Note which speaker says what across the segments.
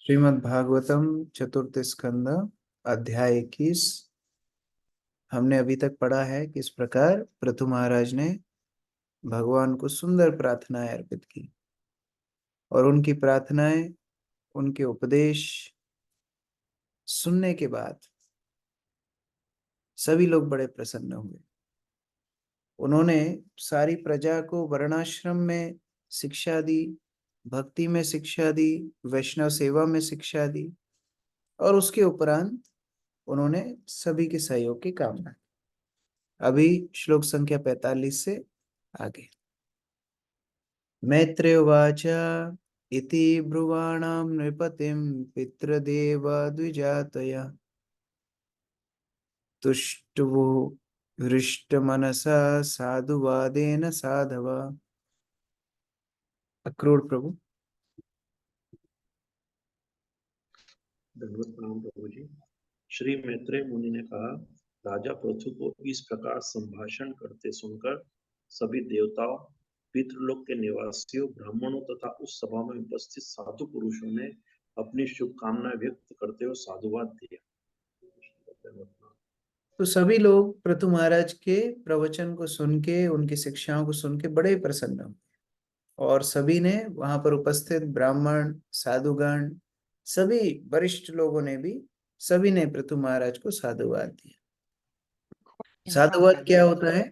Speaker 1: श्रीमद् भागवतम चतुर्थ स्कंद अध्याय 21। हमने अभी तक पढ़ा है कि इस प्रकार पृथु महाराज ने भगवान को सुंदर प्रार्थनाएं अर्पित की और उनकी प्रार्थनाएं, उनके उपदेश सुनने के बाद सभी लोग बड़े प्रसन्न हुए। उन्होंने सारी प्रजा को वर्णाश्रम में शिक्षा दी, भक्ति में शिक्षा दी, वैष्णव सेवा में शिक्षा दी और उसके उपरांत उन्होंने सभी के सहयोग की कामना की। अभी श्लोक संख्या 45 से आगे। मैत्रेय उवाच इति ब्रुवाणां नृपतिं पितृदेव द्विजातया तुष्टवो हृष्टमनसा साधुवादेन साधव। अक्रूर प्रभु।
Speaker 2: धन्यवाद प्रणाम प्रभु जी। श्री मैत्रेय मुनि ने कहा, राजा पृथु को इस प्रकार संभाषण करते सुनकर सभी देवताओं, पितृलोक के निवासियों, ब्राह्मणों तथा उस सभा में उपस्थित साधु पुरुषों ने अपनी शुभकामनाएं व्यक्त करते हुए साधुवाद दिया।
Speaker 1: तो सभी लोग पृथु महाराज के प्रवचन को सुन के, उनकी शिक्षाओं को सुन के बड़े प्रसन्न हुए और सभी ने, वहां पर उपस्थित ब्राह्मण, साधुगण, सभी वरिष्ठ लोगों ने भी, सभी ने पृथु महाराज को साधुवाद दिया। साधुवाद क्या होता है?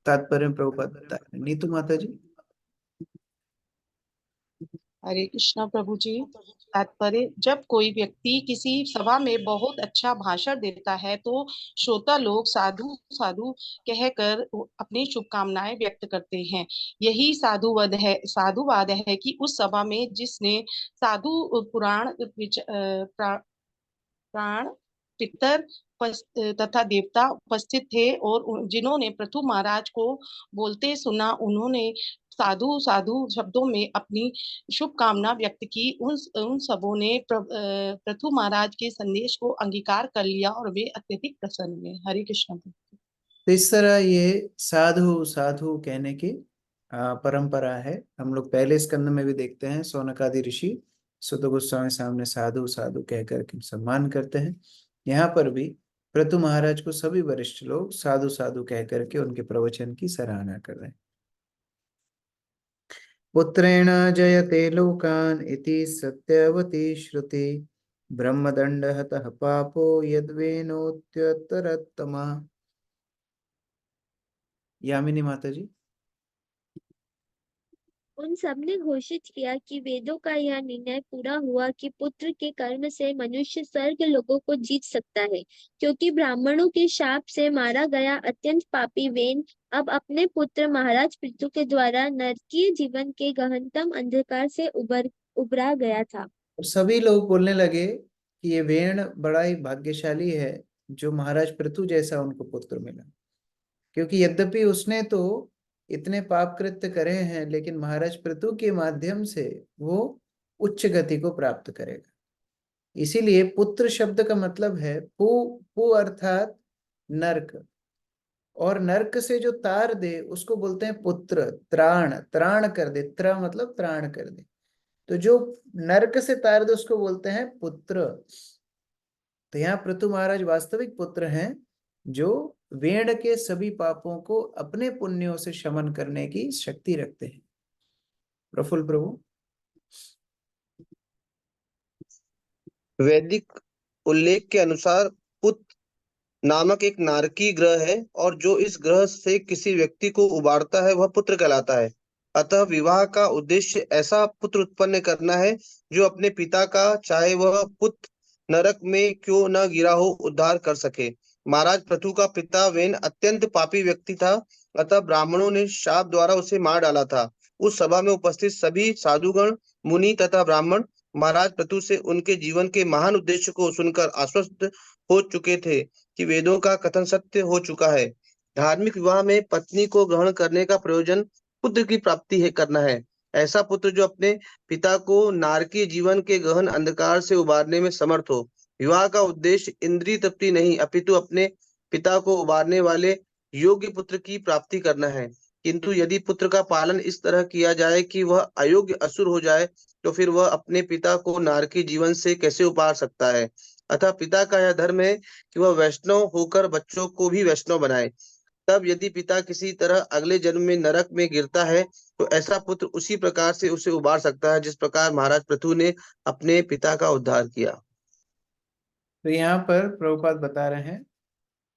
Speaker 1: तात्पर्य प्रभुपाद बताएं। नीतू माता जी।
Speaker 3: हरे कृष्णा प्रभु जी। तात्पर्य, जब कोई व्यक्ति किसी सभा में बहुत अच्छा भाषण देता है तो श्रोता लोग साधु साधु कहकर अपनी शुभकामनाएं व्यक्त करते हैं। यही साधुवाद है कि उस सभा में जिसने साधु प्राण पितर तथा देवता उपस्थित थे और जिन्होंने पृथु महाराज को बोलते सुना, उन्होंने साधु साधु शब्दों में अपनी शुभकामना व्यक्त की। उन सबों ने पृथु महाराज के संदेश को अंगीकार कर लिया और वे अत्यधिक प्रसन्न हुए। हरे कृष्ण।
Speaker 1: तो इस तरह ये साधु साधु कहने की परंपरा है। हम लोग पहले स्कंद में भी देखते हैं, शौनकादि ऋषि सुत गोस्वामी सामने साधु साधु कहकर के सम्मान करते हैं। यहाँ पर भी पृथु महाराज को सभी वरिष्ठ लोग साधु साधु कहकर के उनके प्रवचन की सराहना कर रहे हैं। पुत्रेण जयते लोकान इति सत्यवती श्रुति ब्रह्मदंड हतः पापो यद्वेनोत्तरोत्तम। यामिनी माता जी।
Speaker 4: उन सब ने घोषित किया कि वेदों का यह निर्णय पूरा हुआ कि पुत्र के कर्म से मनुष्य स्वर्ग लोगों को जीत सकता है, क्योंकि ब्राह्मणों के शाप से मारा गया अत्यंत पापी वेन अब अपने पुत्र महाराज पृथु के द्वारा नरकीय जीवन के गहनतम अंधकार से उबरा गया था।
Speaker 1: और सभी लोग बोलने लगे कि ये वेण बड़ा ही भाग्यशाली है जो महाराज पृथु जैसा उनको पुत्र मिला, क्योंकि यद्यपि उसने तो इतने पाप कृत्य करे हैं, लेकिन महाराज पृथु के माध्यम से वो उच्च गति को प्राप्त करेगा। इसीलिए पुत्र शब्द का मतलब है पु अर्थात नरक, और नरक से जो तार दे उसको बोलते हैं पुत्र। त्राण, त्राण कर दे, त्र मतलब त्राण कर दे, तो जो नरक से तार दे उसको बोलते हैं पुत्र। तो यहाँ पृथु महाराज वास्तविक पुत्र हैं जो वेण के सभी पापों को अपने पुण्यों से शमन करने की शक्ति रखते हैं। प्रफुल्ल प्रभु।
Speaker 5: वैदिक उल्लेख के अनुसार पुत नामक एक नारकी ग्रह है और जो इस ग्रह से किसी व्यक्ति को उबारता है वह पुत्र कहलाता है। अतः विवाह का उद्देश्य ऐसा पुत्र उत्पन्न करना है जो अपने पिता का, चाहे वह पुत्र नरक में क्यों न गिरा हो, उद्धार कर सके। महाराज पृथु का पिता वेन अत्यंत पापी व्यक्ति था, अतः ब्राह्मणों ने शाप द्वारा उसे मार डाला था। उस सभा में उपस्थित सभी साधुगण, मुनि तथा ब्राह्मण महाराज पृथु से उनके जीवन के महान उद्देश्य को सुनकर आश्वस्त हो चुके थे कि वेदों का कथन सत्य हो चुका है। धार्मिक विवाह में पत्नी को ग्रहण करने का प्रयोजन पुत्र की प्राप्ति है करना है। ऐसा पुत्र जो अपने पिता को नारकीय जीवन के गहन अंधकार से उबारने में समर्थ हो। विवाह का उद्देश्य इंद्रिय तृप्ति नहीं, अपितु अपने पिता को उबारने वाले योग्य पुत्र की प्राप्ति करना है। किंतु यदि पुत्र का पालन इस तरह किया जाए कि वह अयोग्य असुर हो जाए, तो फिर वह अपने पिता को नारकी जीवन से कैसे उबार सकता है। अतः पिता का यह धर्म है कि वह वैष्णव होकर बच्चों को भी वैष्णव बनाए। तब यदि पिता किसी तरह अगले जन्म में नरक में गिरता है, तो ऐसा पुत्र उसी प्रकार से उसे उबार सकता है जिस प्रकार महाराज पृथु ने अपने पिता का उद्धार किया।
Speaker 1: तो यहाँ पर प्रभुपाद बता रहे हैं,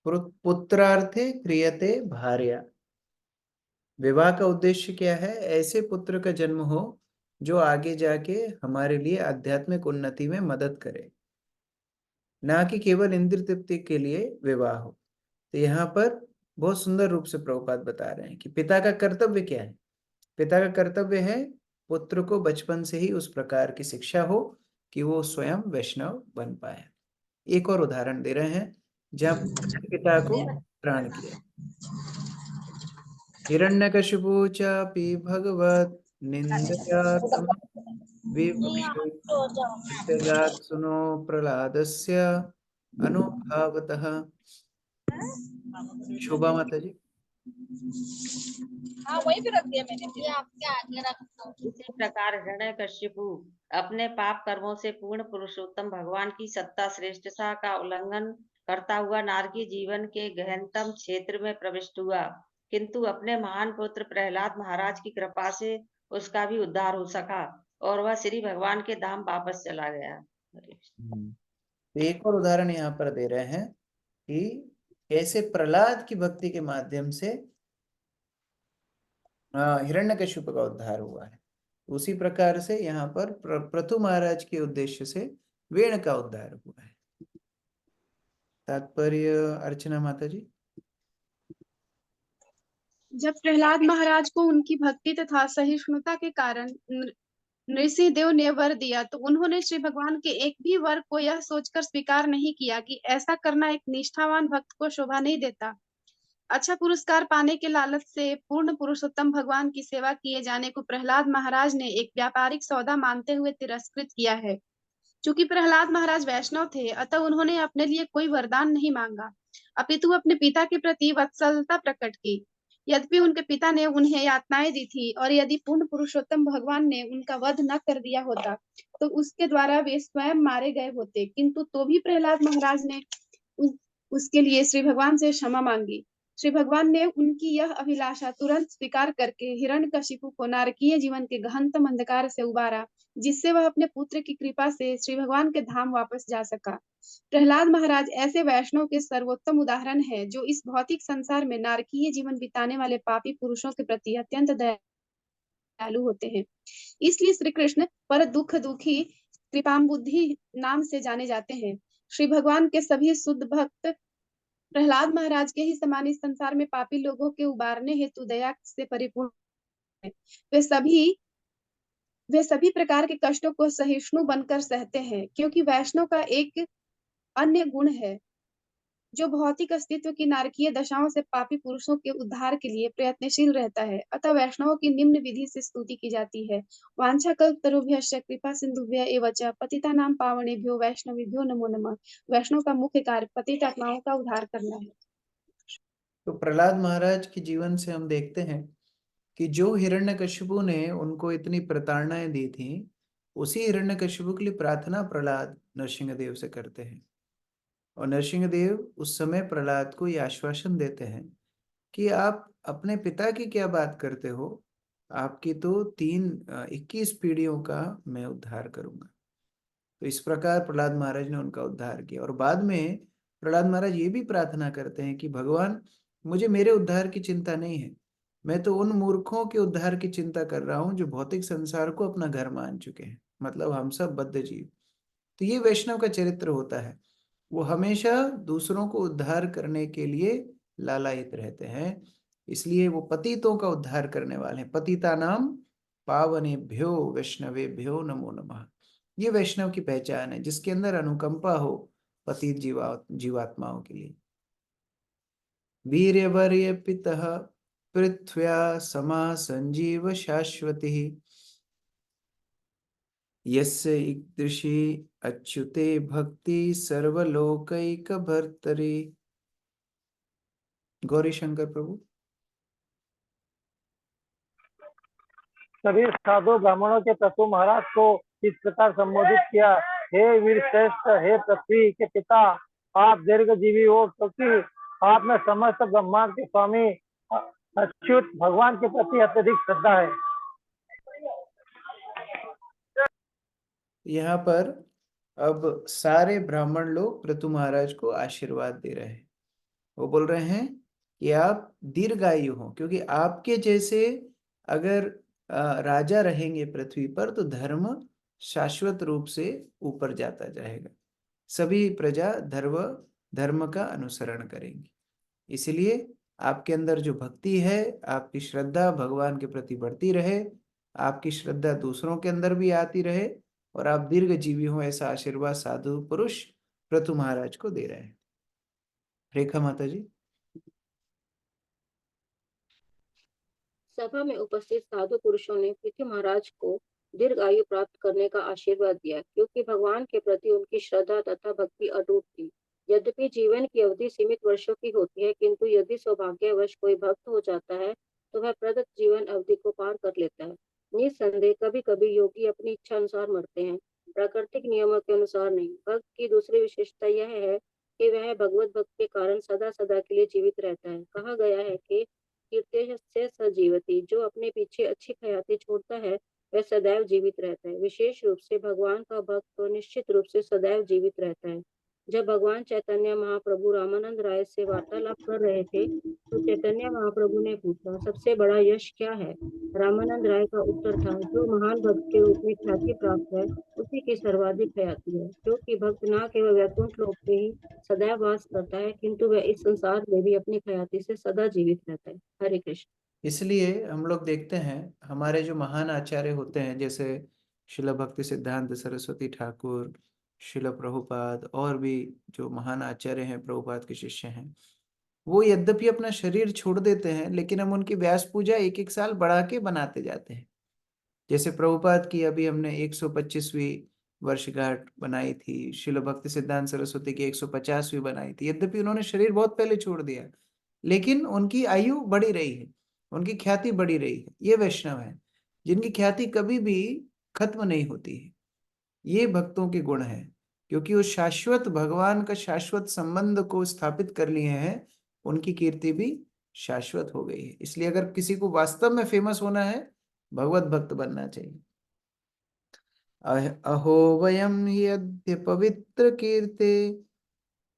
Speaker 1: पुत्रार्थे क्रियते भार्या। विवाह का उद्देश्य क्या है? ऐसे पुत्र का जन्म हो जो आगे जाके हमारे लिए आध्यात्मिक उन्नति में मदद करे, ना कि केवल इंद्रिय तृप्ति के लिए विवाह हो। तो यहाँ पर बहुत सुंदर रूप से प्रभुपाद बता रहे हैं कि पिता का कर्तव्य क्या है। पिता का कर्तव्य है पुत्र को बचपन से ही उस प्रकार की शिक्षा हो कि वो स्वयं वैष्णव बन पाए। एक और उदाहरण दे रहे हैं जहाँ पिता को प्राण किया। हिरण्यकशिपु चापि भगवत् निन्दया विवक्षित् सुनो प्रह्लादस्य अनुभावतः। शोभा माता जी।
Speaker 6: वही भी रख दिया मैंने, ये आपके आगे रखा।
Speaker 7: इसी प्रकार हिरण्यकशिपु अपने पाप कर्मों से पूर्ण पुरुषोत्तम भगवान की सत्ता श्रेष्ठता का उल्लंघन करता हुआ नारकी जीवन के गहनतम क्षेत्र में प्रविष्ट हुआ, किंतु अपने महान पुत्र प्रहलाद महाराज की कृपा से उसका भी उद्धार हो सका और वह श्री भगवान के धाम वापस चला गया।
Speaker 1: एक और उदाहरण यहाँ पर दे रहे हैं कि कैसे प्रहलाद की भक्ति के माध्यम से हिरण्यकशिपु का उद्धार हुआ है। उसी प्रकार से यहाँ पर पृथु महाराज के उद्देश्य से वेण का उद्धार हुआ है। तात्पर्य अर्चना माता जी।
Speaker 8: जब प्रहलाद महाराज को उनकी भक्ति तथा सहिष्णुता के कारण नृसिंहदेव ने वर दिया, तो उन्होंने श्री भगवान के एक भी वर को यह सोचकर स्वीकार नहीं किया कि ऐसा करना एक निष्ठावान भक्त को शोभा नहीं देता। अच्छा पुरस्कार पाने के लालच से पूर्ण पुरुषोत्तम भगवान की सेवा किए जाने को प्रहलाद महाराज ने एक व्यापारिक सौदा मानते हुए तिरस्कृत किया है। चूंकि प्रहलाद महाराज वैष्णव थे, अतः उन्होंने अपने लिए कोई वरदान नहीं मांगा, अपितु अपने पिता के प्रति वत्सलता प्रकट की। यद्यपि उनके पिता ने उन्हें यातनाएं दी थी, और यदि पूर्ण पुरुषोत्तम भगवान ने उनका वध न कर दिया होता, तो उसके द्वारा वे स्वयं मारे गए होते, किंतु तो भी प्रहलाद महाराज ने उसके लिए श्री भगवान से क्षमा मांगी। श्री भगवान ने उनकी यह अभिलाषा तुरंत स्वीकार करके हिरण्यकशिपु को नारकीय जीवन के गहनतम अंधकार से उबारा, जिससे वह अपने पुत्र की कृपा से श्री भगवान के धाम वापस जा सका। प्रहलाद महाराज ऐसे वैष्णव के सर्वोत्तम उदाहरण है जो इस भौतिक संसार में नारकीय जीवन बिताने वाले पापी पुरुषों के प्रति अत्यंत दयालु होते हैं। इसलिए श्री कृष्ण पर दुख दुखी कृपाम्बुद्धि नाम से जाने जाते हैं। श्री भगवान के सभी शुद्ध भक्त प्रहलाद महाराज के ही समान इस संसार में पापी लोगों के उबारने हेतु दया से परिपूर्ण है। वे सभी प्रकार के कष्टों को सहिष्णु बनकर सहते हैं, क्योंकि वैष्णव का एक अन्य गुण है जो भौतिक अस्तित्व की नारकीय दशाओं से पापी पुरुषों के उद्धार के लिए प्रयत्नशील रहता है। अतः वैष्णवों की निम्न विधि से स्तुति की जाती है। वांछाकल्पतरुभ्यश्च कृपा सिंधुभ्य एव च पतितानां पावनेभ्यो वैष्णवेभ्यो नमो नमः। वैष्णव का मुख्य कार्य पतित आत्माओं का उद्धार करना है।
Speaker 1: तो प्रहलाद महाराज के जीवन से हम देखते हैं कि जो हिरण्यकशिपु ने उनको इतनी प्रताड़नाएं दी थी, उसी हिरण्यकशिपु के लिए प्रार्थना प्रहलाद नरसिंहदेव से करते हैं। और नरसिंहदेव उस समय प्रहलाद को यह आश्वासन देते हैं कि आप अपने पिता की क्या बात करते हो, आपकी तो 21 पीढ़ियों का मैं उद्धार करूंगा। तो इस प्रकार प्रहलाद महाराज ने उनका उद्धार किया। और बाद में प्रहलाद महाराज ये भी प्रार्थना करते हैं कि भगवान, मुझे मेरे उद्धार की चिंता नहीं है, मैं तो उन मूर्खों के उद्धार की चिंता कर रहा हूँ जो भौतिक संसार को अपना घर मान चुके हैं, मतलब हम सब बद्ध जीव। तो ये वैष्णव का चरित्र होता है, वो हमेशा दूसरों को उद्धार करने के लिए लालायित रहते हैं, इसलिए वो पतितों का उद्धार करने वाले हैं। पतितानाम पावनेभ्यो वैष्णवेभ्यो नमो नमः। ये वैष्णव की पहचान है, जिसके अंदर अनुकंपा हो पतित जीवात्माओं के लिए। वीर्यवर्य पितः पृथ्व्या समा संजीव शाश्वती यस्य ईदृशी अच्युते भक्ति सर्वलोकैक भर्तरी। गौरी शंकर प्रभु।
Speaker 9: सभी साधु ब्राह्मणों के प्रभु महाराज को इस प्रकार संबोधित किया, हे वीर श्रेष्ठ, हे पृथ्वी के पिता, आप दीर्घजीवी हो, क्योंकि आप में समस्त ब्रह्मांड के स्वामी अच्युत भगवान के प्रति अत्यधिक श्रद्धा है।
Speaker 1: यहाँ पर अब सारे ब्राह्मण लोग पृथु महाराज को आशीर्वाद दे रहे हैं। वो बोल रहे हैं कि आप दीर्घायु हो, क्योंकि आपके जैसे अगर राजा रहेंगे पृथ्वी पर तो धर्म शाश्वत रूप से ऊपर जाता जाएगा, सभी प्रजा धर्म का अनुसरण करेंगी। इसलिए आपके अंदर जो भक्ति है, आपकी श्रद्धा भगवान के प्रति बढ़ती रहे, आपकी श्रद्धा दूसरों के अंदर भी आती रहे और आप दीर्घ जीवी हो, ऐसा आशीर्वाद साधु पुरुष पृथु महाराज को दे रहे हैं। रेखा माता जी।
Speaker 10: सभा में उपस्थित साधु पुरुषों ने पृथ्वी महाराज को दीर्घ आयु प्राप्त करने का आशीर्वाद दिया, क्योंकि भगवान के प्रति उनकी श्रद्धा तथा भक्ति अटूट थी। यद्यपि जीवन की अवधि सीमित वर्षों की होती है, किंतु यदि सौभाग्यवश कोई भक्त हो जाता है तो वह प्रदत्त जीवन अवधि को पार कर लेता है। निस्संदेह कभी कभी योगी अपनी इच्छा अनुसार मरते हैं, प्राकृतिक नियमों के अनुसार नहीं। भक्त की दूसरी विशेषता यह है कि वह भगवत भक्त के कारण सदा सदा के लिए जीवित रहता है। कहा गया है कि कीर्ति से सजीवती, जो अपने पीछे अच्छी ख्याति छोड़ता है वह सदैव जीवित रहता है। विशेष रूप से भगवान का भक्त तो निश्चित रूप से सदैव जीवित रहता है। जब भगवान चैतन्य महाप्रभु रामानंद राय से वार्तालाप कर रहे थे तो चैतन्य महाप्रभु ने पूछा, सबसे बड़ा यश क्या है? रामानंद राय का उत्तर था, जो महान भक्त के रूप में ख्याति प्राप्त है उसी की सर्वाधिक ख्याति है, क्योंकि भक्त न केवल वैकुंठ लोक में ही सदैव वास करता है, किंतु वह इस संसार में भी अपनी ख्याति से सदा जीवित रहता है। हरे कृष्ण।
Speaker 1: इसलिए हम लोग देखते हैं हमारे जो महान आचार्य होते हैं, जैसे शिला भक्ति सिद्धांत सरस्वती ठाकुर, शिला प्रभुपाद और भी जो महान आचार्य हैं, प्रभुपाद के शिष्य हैं, वो यद्यपि अपना शरीर छोड़ देते हैं लेकिन हम उनकी व्यास पूजा एक एक साल बढ़ा के बनाते जाते हैं। जैसे प्रभुपाद की अभी हमने 125वीं वर्षगांठ बनाई थी, शिला भक्ति सिद्धांत सरस्वती की 150वीं बनाई थी। यद्यपि उन्होंने शरीर बहुत पहले छोड़ दिया लेकिन उनकी आयु बढ़ी रही है, उनकी ख्याति बढ़ी रही है। ये वैष्णव है जिनकी ख्याति कभी भी खत्म नहीं होती है। ये भक्तों के गुण है, क्योंकि वो शाश्वत भगवान का शाश्वत संबंध को स्थापित कर लिए हैं, उनकी कीर्ति भी शाश्वत हो गई है। इसलिए अगर किसी को वास्तव में फेमस होना है, भगवत भक्त बनना चाहिए। अहो वयम यद्य पवित्र कीर्ते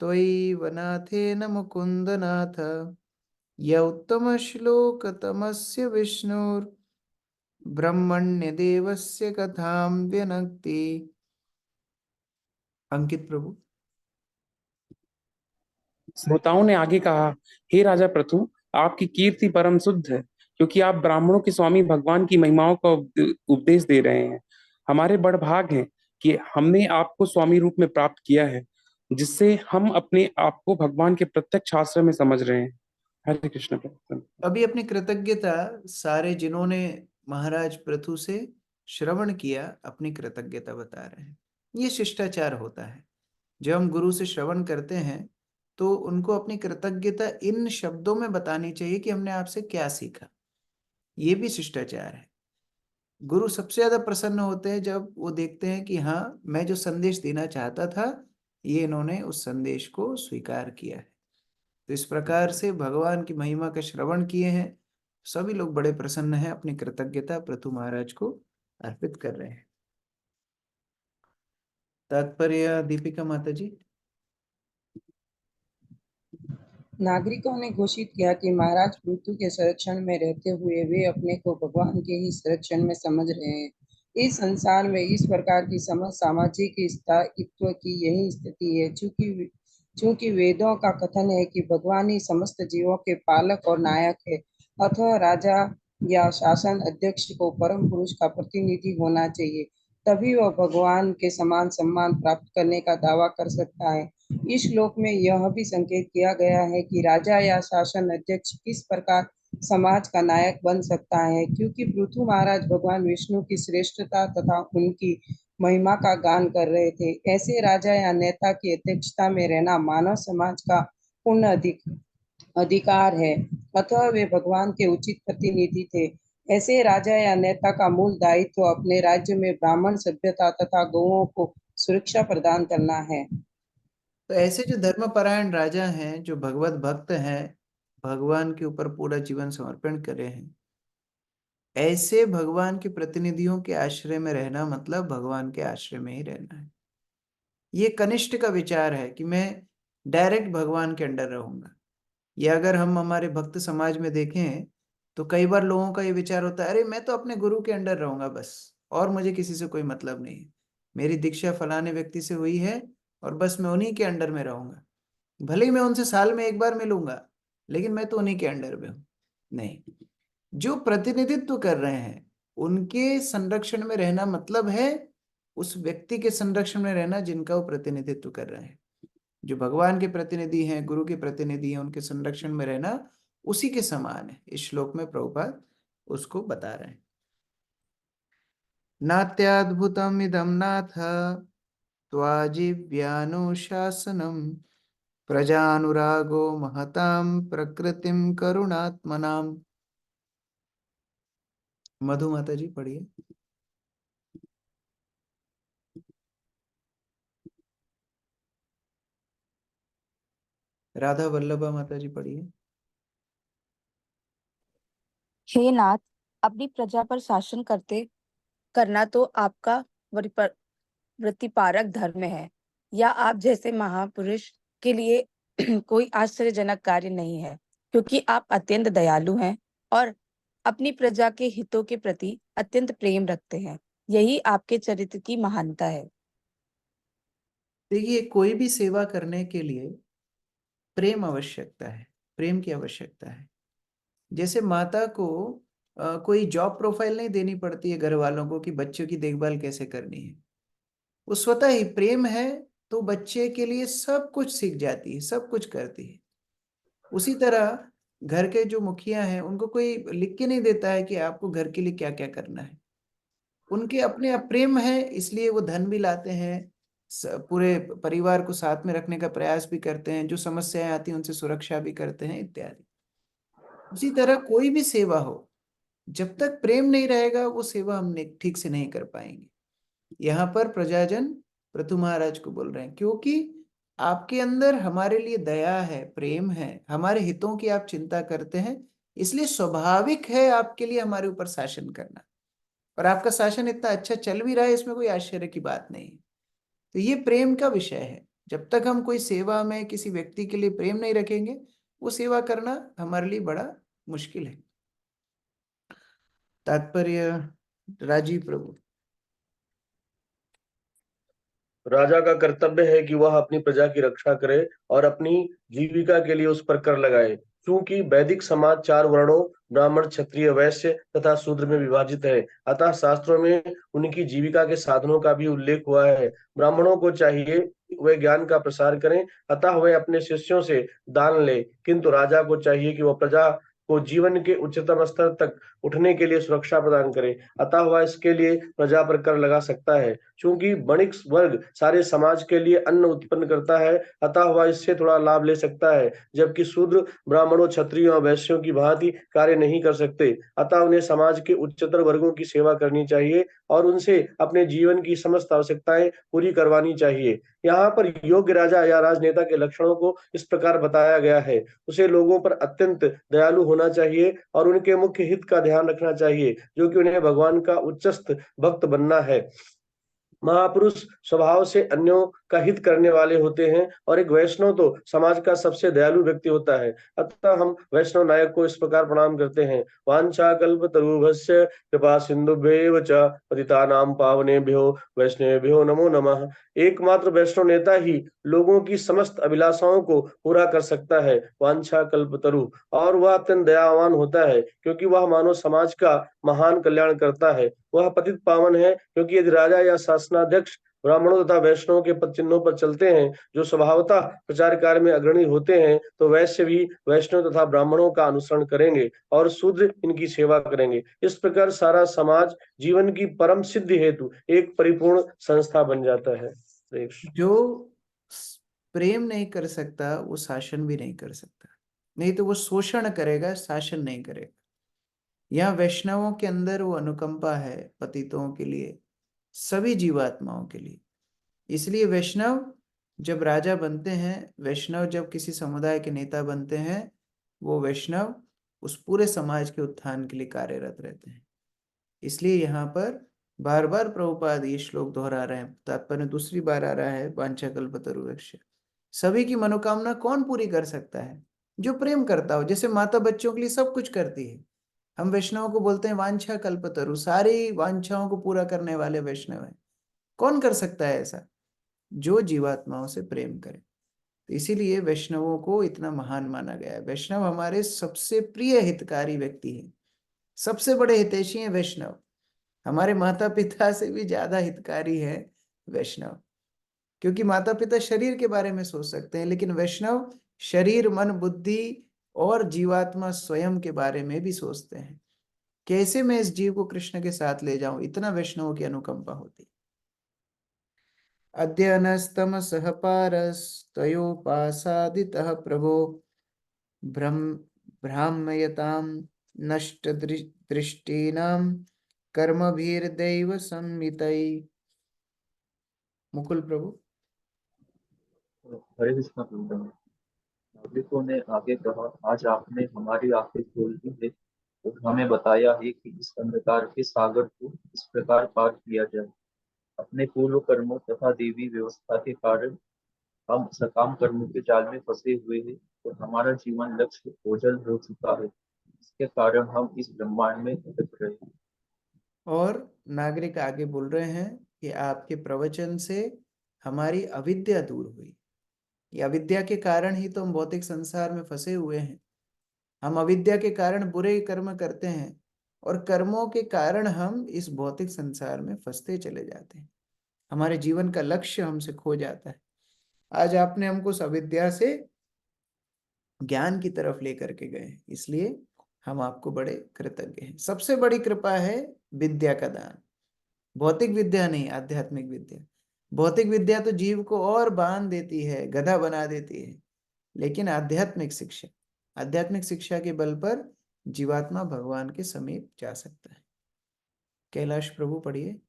Speaker 1: त्वयि वनाथेन मुकुंदनाथ, य उत्तम श्लोक तमस्य विष्णुर ब्रह्मण्य देवस्य कथाम व्यनक्ति। अंकित प्रभु।
Speaker 11: श्रोताओं ने आगे कहा, हे राजा पृथु, आपकी कीर्ति परम शुद्ध है, क्योंकि आप ब्राह्मणों के स्वामी भगवान की महिमाओं का उपदेश दे रहे हैं। हमारे बड़ भाग हैं कि हमने आपको स्वामी रूप में प्राप्त किया है, जिससे हम अपने आप को भगवान के प्रत्यक्ष आश्रय में समझ रहे हैं। हरे कृष्ण।
Speaker 1: अभी अपनी कृतज्ञता सारे जिन्होंने महाराज पृथु से श्रवण किया अपनी कृतज्ञता बता रहे हैं। ये शिष्टाचार होता है। जब हम गुरु से श्रवण करते हैं तो उनको अपनी कृतज्ञता इन शब्दों में बतानी चाहिए कि हमने आपसे क्या सीखा। ये भी शिष्टाचार है। गुरु सबसे ज्यादा प्रसन्न होते हैं जब वो देखते हैं कि हाँ, मैं जो संदेश देना चाहता था ये इन्होंने उस संदेश को स्वीकार किया है। तो इस प्रकार से भगवान की महिमा का श्रवण किए हैं, सभी लोग बड़े प्रसन्न हैं, अपनी कृतज्ञता पृथु महाराज को अर्पित कर रहे हैं। तात्पर्य दीपिका माता जी।
Speaker 12: नागरिकों ने घोषित किया कि महाराज पृथु के संरक्षण में रहते हुए वे अपने को भगवान के ही संरक्षण में समझ रहे हैं। इस संसार में इस प्रकार की समझ सामाजिक स्थायित्व की यही स्थिति है। चूंकि वेदों का कथन है कि भगवान ही समस्त जीवों के पालक और नायक है, अथवा राजा या शासन अध्यक्ष को परम पुरुष का प्रतिनिधि होना चाहिए, तभी वह भगवान के समान सम्मान प्राप्त करने का दावा कर सकता है। इस श्लोक में यह भी संकेत किया गया है कि राजा या शासन अध्यक्ष किस प्रकार समाज का नायक बन सकता है, क्योंकि पृथु महाराज भगवान विष्णु की श्रेष्ठता तथा उनकी महिमा का गान कर रहे थे। ऐसे राजा या नेता की अध्यक्षता में रहना मानव समाज का पूर्ण अधिकार है, अतः वे भगवान के उचित प्रतिनिधि थे। ऐसे राजा या नेता का मूल दायित्व अपने राज्य में ब्राह्मण सभ्यता तथा गौओं को सुरक्षा प्रदान करना है।
Speaker 1: तो ऐसे जो धर्मपरायण राजा हैं, जो भगवत भक्त हैं, भगवान के ऊपर पूरा जीवन समर्पण करे हैं, ऐसे भगवान के प्रतिनिधियों के आश्रय में रहना मतलब भगवान के आश्रय में ही रहना है। ये कनिष्ठ का विचार है कि मैं डायरेक्ट भगवान के अंडर रहूंगा। या अगर हम हमारे भक्त समाज में देखें तो कई बार लोगों का ये विचार होता है, अरे मैं तो अपने गुरु के अंडर रहूंगा बस, और मुझे किसी से कोई मतलब नहीं है, मेरी दीक्षा फलाने व्यक्ति से हुई है और बस मैं उन्हीं के अंडर में रहूंगा, भले ही मैं उनसे साल में एक बार मिलूंगा लेकिन मैं तो उन्हीं के अंडर में हूँ। नहीं, जो प्रतिनिधित्व कर रहे हैं उनके संरक्षण में रहना मतलब है उस व्यक्ति के संरक्षण में रहना जिनका वो प्रतिनिधित्व कर रहे हैं। जो भगवान के प्रतिनिधि हैं, गुरु के प्रतिनिधि हैं, उनके संरक्षण में रहना उसी के समान है। इस श्लोक में प्रभुपाद उसको बता रहे हैं। नात्याद्भुतम इदम नाथ त्वाजीव्यानुशासनम प्रजानुरागो महताम प्रकृतिम करुणात्मनाम। मधु माता जी पढ़िए। राधा वल्लभा माता जी पढ़िए।
Speaker 13: हे नाथ, अपनी प्रजा पर शासन करना तो आपका वृत्तिपारक धर्म है, या आप जैसे महापुरुष के लिए कोई आश्चर्यजनक कार्य नहीं है, क्योंकि आप अत्यंत दयालु हैं और अपनी प्रजा के हितों के प्रति अत्यंत प्रेम रखते हैं। यही आपके चरित्र की महानता है।
Speaker 1: देखिए, कोई भी सेवा करने के लिए प्रेम आवश्यकता है, प्रेम की आवश्यकता है। जैसे माता को कोई जॉब प्रोफाइल नहीं देनी पड़ती है घर वालों को कि बच्चों की देखभाल कैसे करनी है, वो स्वतः ही प्रेम है तो बच्चे के लिए सब कुछ सीख जाती है, सब कुछ करती है। उसी तरह घर के जो मुखिया हैं उनको कोई लिख के नहीं देता है कि आपको घर के लिए क्या क्या करना है। उनके अपने आप प्रेम है, इसलिए वो धन भी लाते हैं, पूरे परिवार को साथ में रखने का प्रयास भी करते हैं, जो समस्याएं आती हैं उनसे सुरक्षा भी करते हैं इत्यादि। उसी तरह कोई भी सेवा हो, जब तक प्रेम नहीं रहेगा वो सेवा हम ठीक से नहीं कर पाएंगे। यहाँ पर प्रजाजन पृथु महाराज को बोल रहे हैं, क्योंकि आपके अंदर हमारे लिए दया है, प्रेम है, हमारे हितों की आप चिंता करते हैं, इसलिए स्वाभाविक है आपके लिए हमारे ऊपर शासन करना। और आपका शासन इतना अच्छा चल भी रहा है, इसमें कोई आश्चर्य की बात नहीं। तो ये प्रेम का विषय है। जब तक हम कोई सेवा में किसी व्यक्ति के लिए प्रेम नहीं रखेंगे, वो सेवा करना हमारे लिए बड़ा मुश्किल है। तात्पर्य राजीव प्रभु।
Speaker 5: राजा का कर्तव्य है कि वह अपनी प्रजा की रक्षा करे और अपनी जीविका के लिए उस पर कर लगाए। क्योंकि वैदिक समाज 4 वर्णों ब्राह्मण, क्षत्रिय, वैश्य तथा शूद्र में विभाजित है, अतः शास्त्रों में उनकी जीविका के साधनों का भी उल्लेख हुआ है। ब्राह्मणों को चाहिए वे ज्ञान का प्रसार करें, अतः वे अपने शिष्यों से दान ले, किंतु राजा को चाहिए कि वह प्रजा को जीवन के उच्चतम स्तर तक उठने के लिए सुरक्षा प्रदान करे, अतः वह इसके लिए प्रजा पर कर लगा सकता है। क्योंकि वणिक वर्ग सारे समाज के लिए अन्न उत्पन्न करता है, अतः वह इससे थोड़ा लाभ ले सकता है, जबकि शूद्र ब्राह्मणों, क्षत्रियों और वैश्यों की भांति कार्य नहीं कर सकते। अतः उन्हें समाज के उच्चतर वर्गों की सेवा करनी चाहिए और उनसे अपने जीवन की समस्त आवश्यकताएं पूरी करवानी चाहिए। यहाँ पर योग्य राजा या राजनेता के लक्षणों को इस प्रकार बताया गया है। उसे लोगों पर अत्यंत दयालु होना चाहिए और उनके मुख्य हित का ध्यान रखना चाहिए, जो कि उन्हें भगवान का उच्चस्थ भक्त बनना है। महापुरुष स्वभाव से अन्यों का हित करने वाले होते हैं और एक वैष्णव तो समाज का सबसे दयालु व्यक्ति होता है। अतः हम वैष्णव नायक को इस प्रकार प्रणाम करते हैं। वांछा कल्पतरुभ्यश्च कृपा सिन्धुभ्येव च पतितानां पावनेभ्यो वैष्णवेभ्यो नमो नमः। एकमात्र वैष्णव नेता ही लोगों की समस्त अभिलाषाओं को पूरा कर सकता है। वांछा कल्पतरु, और वह अत्यंत दयावान होता है क्योंकि वह मानव समाज का महान कल्याण करता है। वह पतित पावन है क्योंकि यदि राजा या शासनाध्यक्ष ब्राह्मणों तथा वैष्णवों के पद चिन्हों पर चलते हैं, जो स्वभावतः प्रचार कार्य में अग्रणी होते हैं, तो वैश्य भी वैष्णव तथा ब्राह्मणों का अनुसरण करेंगे और शूद्र इनकी सेवा करेंगे। इस प्रकार सारा समाज जीवन की परम सिद्धि हेतु एक परिपूर्ण संस्था बन जाता है।
Speaker 1: जो प्रेम नहीं कर सकता वो शासन भी नहीं कर सकता, नहीं तो वो शोषण करेगा, शासन नहीं करेगा। यहाँ वैष्णवों के अंदर वो अनुकंपा है पतितों के लिए, सभी जीवात्माओं के लिए। इसलिए वैष्णव जब राजा बनते हैं, वैष्णव जब किसी समुदाय के नेता बनते हैं, वो वैष्णव उस पूरे समाज के उत्थान के लिए कार्यरत रहते हैं। इसलिए यहाँ पर बार बार प्रभुपाद ये श्लोक दोहरा रहे हैं, तात्पर्य दूसरी बार आ रहा है, वांछाकल्पतरुभ्यश्च। सभी की मनोकामना कौन पूरी कर सकता है? जो प्रेम करता हो। जैसे माता बच्चों के लिए सब कुछ करती है, हम वैष्णव को बोलते हैं वांछा कल्पतरु, सारी वांछाओं को पूरा करने वाले वैष्णव हैं। कौन कर सकता है ऐसा? जो जीवात्माओं से प्रेम करे। तो इसीलिए वैष्णवों को इतना महान माना गया है। वैष्णव हमारे सबसे प्रिय हितकारी व्यक्ति है, सबसे बड़े हितैषी हैं वैष्णव। हमारे माता पिता से भी ज्यादा हितकारी है वैष्णव, क्योंकि माता पिता शरीर के बारे में सोच सकते हैं, लेकिन वैष्णव शरीर, मन, बुद्धि और जीवात्मा स्वयं के बारे में भी सोचते हैं। कैसे मैं इस जीव को कृष्ण के साथ ले जाऊं, इतना वैष्णवों की अनुकंपा होती। अद्यनस्तमसः पारस्तयोपासादितः प्रभो ब्राह्मयतां नष्टदृष्टीनां कर्मभिर्दैव संमितै। मुकुल प्रभु।
Speaker 14: हरे कृष्ण प्रभु। नागरिकों ने आगे कहा, आज आपने हमारी आंखें खोल दी है और हमें बताया है कि इस अंधकार के सागर को इस प्रकार पार किया जाए। अपने पूर्व कर्मों तथा देवी व्यवस्था के कारण हम सकाम कर्मों के जाल में फंसे हुए हैं और हमारा जीवन लक्ष्य ओझल हो चुका है। इसके कारण हम इस ब्रह्मांड में भटक रहे हैं।
Speaker 1: और नागरिक आगे बोल रहे हैं कि आपके प्रवचन से हमारी अविद्या दूर हुई। ये अविद्या के कारण ही तो हम भौतिक संसार में फंसे हुए हैं। हम अविद्या के कारण बुरे कर्म करते हैं और कर्मों के कारण हम इस भौतिक संसार में फंसते चले जाते हैं। हमारे जीवन का लक्ष्य हमसे खो जाता है। आज आपने हमको उस अविद्या से ज्ञान की तरफ लेकर के गए, इसलिए हम आपको बड़े कृतज्ञ हैं। सबसे बड़ी कृपा है विद्या का दान। भौतिक विद्या नहीं, आध्यात्मिक विद्या। भौतिक विद्या तो जीव को और बांध देती है, गधा बना देती है, लेकिन आध्यात्मिक शिक्षा के बल पर जीवात्मा भगवान के समीप जा सकता है। कैलाश प्रभु पढ़िए।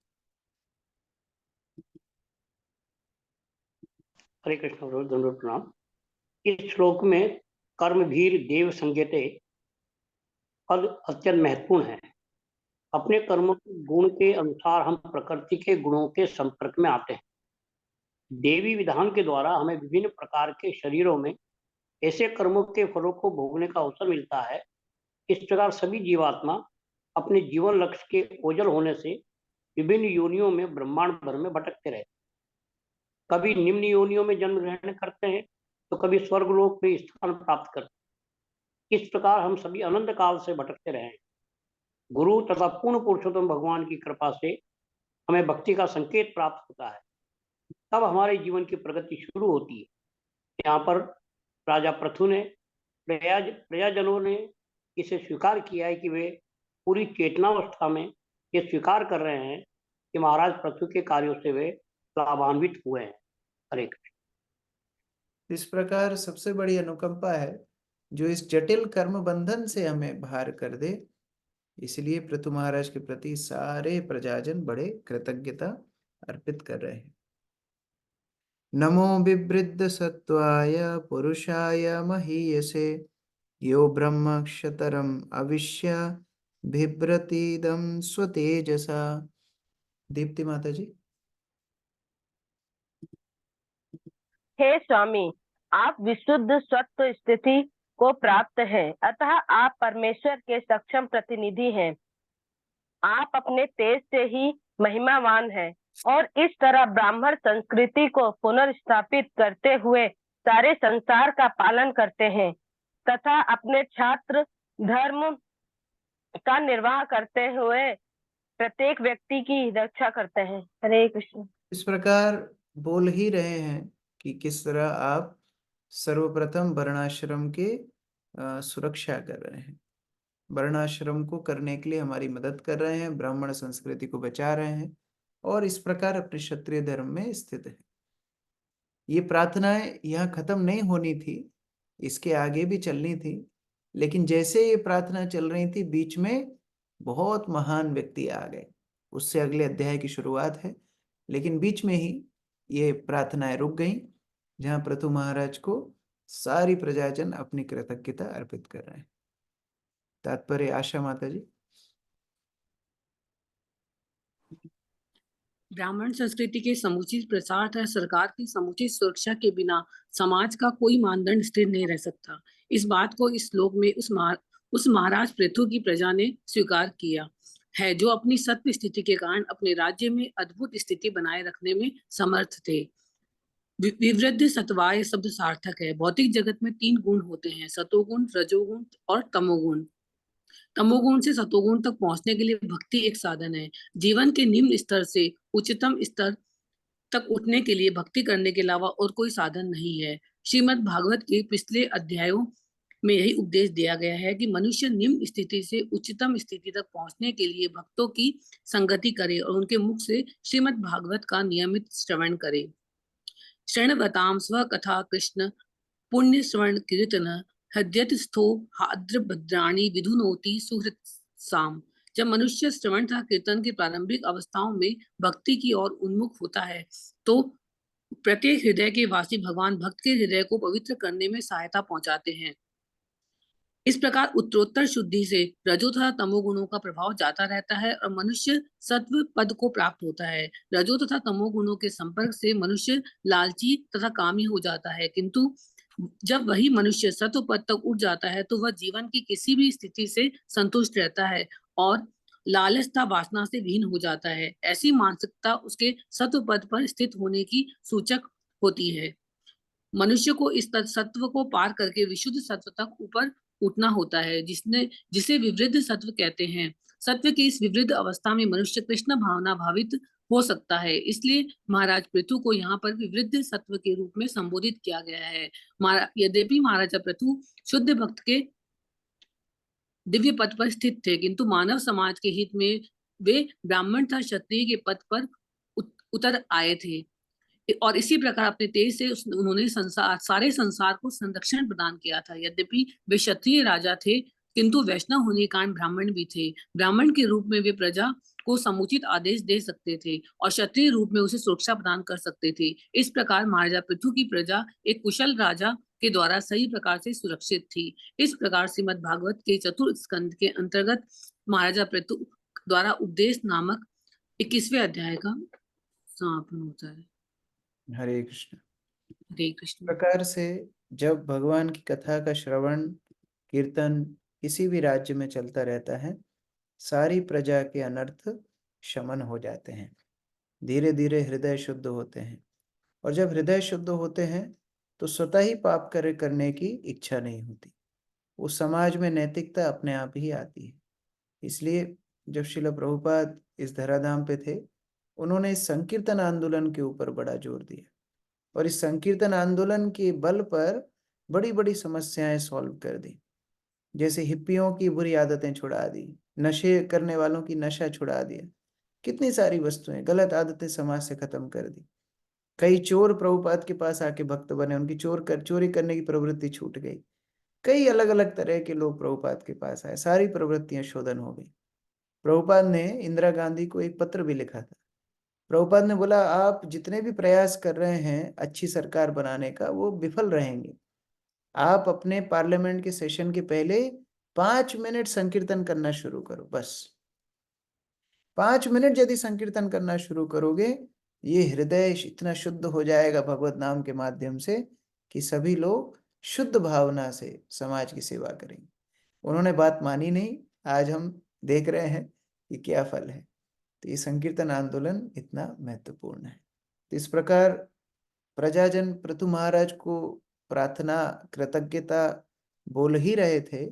Speaker 15: हरे कृष्ण प्रभु, दंडवत प्रणाम। इस श्लोक में कर्मभीर देव संज्ञते पद अत्यंत महत्वपूर्ण है। अपने कर्मों के गुण के अनुसार हम प्रकृति के गुणों के संपर्क में आते हैं। देवी विधान के द्वारा हमें विभिन्न प्रकार के शरीरों में ऐसे कर्मों के फलों को भोगने का अवसर मिलता है। इस प्रकार सभी जीवात्मा अपने जीवन लक्ष्य के ओझल होने से विभिन्न योनियों में ब्रह्मांड भर में भटकते रहते। कभी निम्न योनियों में जन्म ग्रहण करते हैं तो कभी स्वर्गलोक में स्थान प्राप्त करते हैं। इस प्रकार हम सभी अनंत काल से भटकते रहे। गुरु तथा पूर्ण पुरुषोत्तम भगवान की कृपा से हमें भक्ति का संकेत प्राप्त होता है, तब हमारे जीवन की प्रगति शुरू होती है। यहाँ पर राजा पृथु ने, प्रजाजनों ने इसे स्वीकार किया है कि वे पूरी चेतनावस्था में ये स्वीकार कर रहे हैं कि महाराज पृथु के कार्यों से वे लाभान्वित हुए हैं। हरे कृष्ण।
Speaker 1: इस प्रकार सबसे बड़ी अनुकंपा है जो इस जटिल कर्म बंधन से हमें बाहर कर दे। इसलिए पृथु महाराज के प्रति सारे प्रजाजन बड़े कृतज्ञता अर्पित कर रहे हैं। नमो बिवृद्ध सत्वाय पुरुषाय महीयसे यो ब्रह्म क्षतरम अविश्य बिभ्रतीदम स्वतेजसा। दीप्ति माता जी।
Speaker 16: हे स्वामी, आप विशुद्ध सत्व स्थिति को प्राप्त हैं, अतः आप परमेश्वर के सक्षम प्रतिनिधि हैं। आप अपने तेज से ही महिमावान हैं और इस तरह ब्राह्मण संस्कृति को पुनर्स्थापित करते हुए सारे संसार का पालन करते हैं तथा अपने छात्र धर्म का निर्वाह करते हुए प्रत्येक व्यक्ति की रक्षा करते हैं। हरे कृष्ण।
Speaker 1: इस प्रकार बोल ही रहे हैं कि किस तरह आप सर्वप्रथम वर्णाश्रम के सुरक्षा कर रहे हैं, वर्णाश्रम को करने के लिए हमारी मदद कर रहे हैं, ब्राह्मण संस्कृति को बचा रहे हैं और इस प्रकार अपने क्षत्रिय धर्म में स्थित है। ये प्रार्थनाएं यहाँ खत्म नहीं होनी थी, इसके आगे भी चलनी थी, लेकिन जैसे ये प्रार्थना चल रही थी बीच में बहुत महान व्यक्ति आ गए। उससे अगले अध्याय की शुरुआत है, लेकिन बीच में ही ये प्रार्थनाएं रुक गईं, जहां पृथु महाराज को सारी प्रजाजन अपनी कृतज्ञता अर्पित कर रहे हैं। तात्पर्य आशा माता जी।
Speaker 17: ब्राह्मण संस्कृति के समुचित प्रसार तथा सरकार की समुचित सुरक्षा के बिना समाज का कोई मानदंड स्थिर नहीं रह सकता। इस बात को इस श्लोक में उस महाराज पृथु की प्रजा ने स्वीकार किया है, जो अपनी सत्व स्थिति के कारण अपने राज्य में अद्भुत स्थिति बनाए रखने में समर्थ थे। विवृद्ध सत्वाय शब्द सार्थक है। भौतिक जगत में 3 गुण होते हैं, सतोगुण, रजोगुण और तमोगुण। तमोगुण से सतोगुण तक पहुंचने के लिए भक्ति एक साधन है। जीवन के निम्न स्तर से उच्चतम स्तर तक उठने के लिए भक्ति करने के अलावा और कोई साधन नहीं है। श्रीमद् भागवत के पिछले अध्यायों में यही उपदेश दिया गया है कि मनुष्य निम्न स्थिति से उच्चतम स्थिति तक पहुंचने के लिए भक्तों की संगति करे और उनके मुख से श्रीमद् भागवत का नियमित श्रवण करे। शरणवताम स्व कथा कृष्ण पुण्य श्रवण कीर्तन हृदयत स्थो हाद्र भद्राणी विधुनोति सुहृत साम। जब मनुष्य श्रवण तथा कीर्तन की प्रारंभिक अवस्थाओं में भक्ति की ओर उन्मुख होता है, तो प्रत्येक हृदय के वासी भगवान भक्त के हृदय को पवित्र करने में सहायता पहुंचाते हैं। इस प्रकार उत्तरोत्तर शुद्धि से रजो तथा तमो गुणों का प्रभाव जाता रहता है और मनुष्य सत्व पद को प्राप्त होता है। रजो तथा तमो गुणों के संपर्क से मनुष्य लालची तथा कामी हो जाता है, किंतु जब वही मनुष्य सत्व पद तक उठ जाता है तो वह जीवन की किसी भी स्थिति से संतुष्ट रहता है और लालच तथा वासना से विहीन हो जाता है। ऐसी मानसिकता उसके सत्व पद पर स्थित होने की सूचक होती है। मनुष्य को इस सत्व को पार करके विशुद्ध सत्व तक ऊपर उठना होता है, जिसे विवृद्ध सत्व कहते हैं। सत्व की इस विवृद्ध अवस्था में मनुष्य कृष्ण भावना भावित हो सकता है। इसलिए महाराज पृथु को यहाँ पर विवृद्ध सत्व के रूप में संबोधित किया गया है। यद्यपि महाराजा पृथु शुद्ध भक्त के दिव्य पद पर स्थित थे, किंतु मानव समाज के हित में वे ब्राह्मण तथा क्षत्रिय के पद पर उतर आए थे और इसी प्रकार अपने तेज से उन्होंने सारे संसार को संरक्षण प्रदान किया था। यद्यपि वे क्षत्रिय राजा थे, किंतु वैष्णव होने के कारण ब्राह्मण भी थे। ब्राह्मण के रूप में वे प्रजा को समुचित आदेश दे सकते थे और क्षत्रिय रूप में उसे सुरक्षा प्रदान कर सकते थे। इस प्रकार महाराजा पृथु की प्रजा एक कुशल राजा के द्वारा सही प्रकार से सुरक्षित थी। इस प्रकार श्रीमद् भागवत के चतुर्थ स्कंद के अंतर्गत महाराजा पृथु द्वारा उपदेश नामक 21वें अध्याय का समापन होता है।
Speaker 1: हरे कृष्ण।
Speaker 17: हरे कृष्ण।
Speaker 1: प्रकार से जब भगवान की कथा का श्रवण कीर्तन किसी भी राज्य में चलता रहता है, सारी प्रजा के अनर्थ शमन हो जाते हैं। धीरे धीरे हृदय शुद्ध होते हैं और जब हृदय शुद्ध होते हैं तो स्वतः ही पाप कार्य करने की इच्छा नहीं होती। उस समाज में नैतिकता अपने आप ही आती है। इसलिए जब श्रील प्रभुपाद इस धराधाम पे थे, उन्होंने इस संकीर्तन आंदोलन के ऊपर बड़ा जोर दिया और इस संकीर्तन आंदोलन के बल पर बड़ी बड़ी समस्याएं सॉल्व कर दी। जैसे हिप्पियों की बुरी आदतें छुड़ा दी, नशे करने वालों की नशा छुड़ा दिया, कितनी सारी वस्तुएं, गलत आदतें समाज से खत्म कर दी। कई चोर प्रभुपाद के पास आके भक्त बने, उनकी चोरी करने की प्रवृत्ति छूट गई। कई अलग अलग तरह के लोग प्रभुपाद के पास आए, सारी प्रवृत्तियां शोधन हो गई। प्रभुपाद ने इंदिरा गांधी को एक पत्र भी लिखा था। प्रभुपाद ने बोला, आप जितने भी प्रयास कर रहे हैं अच्छी सरकार बनाने का, वो विफल रहेंगे। आप अपने पार्लियामेंट के सेशन के पहले 5 मिनट संकीर्तन करना शुरू करो। बस 5 मिनट यदि संकीर्तन करना शुरू करोगे, ये हृदय इतना शुद्ध हो जाएगा भगवत नाम के माध्यम से कि सभी लोग शुद्ध भावना से समाज की सेवा करेंगे। उन्होंने बात मानी नहीं। आज हम देख रहे हैं कि क्या फल है। तो ये संकीर्तन आंदोलन इतना महत्वपूर्ण है। तो इस प्रकार प्रजाजन पृथु महाराज को प्रार्थना कृतज्ञता बोल ही रहे थे,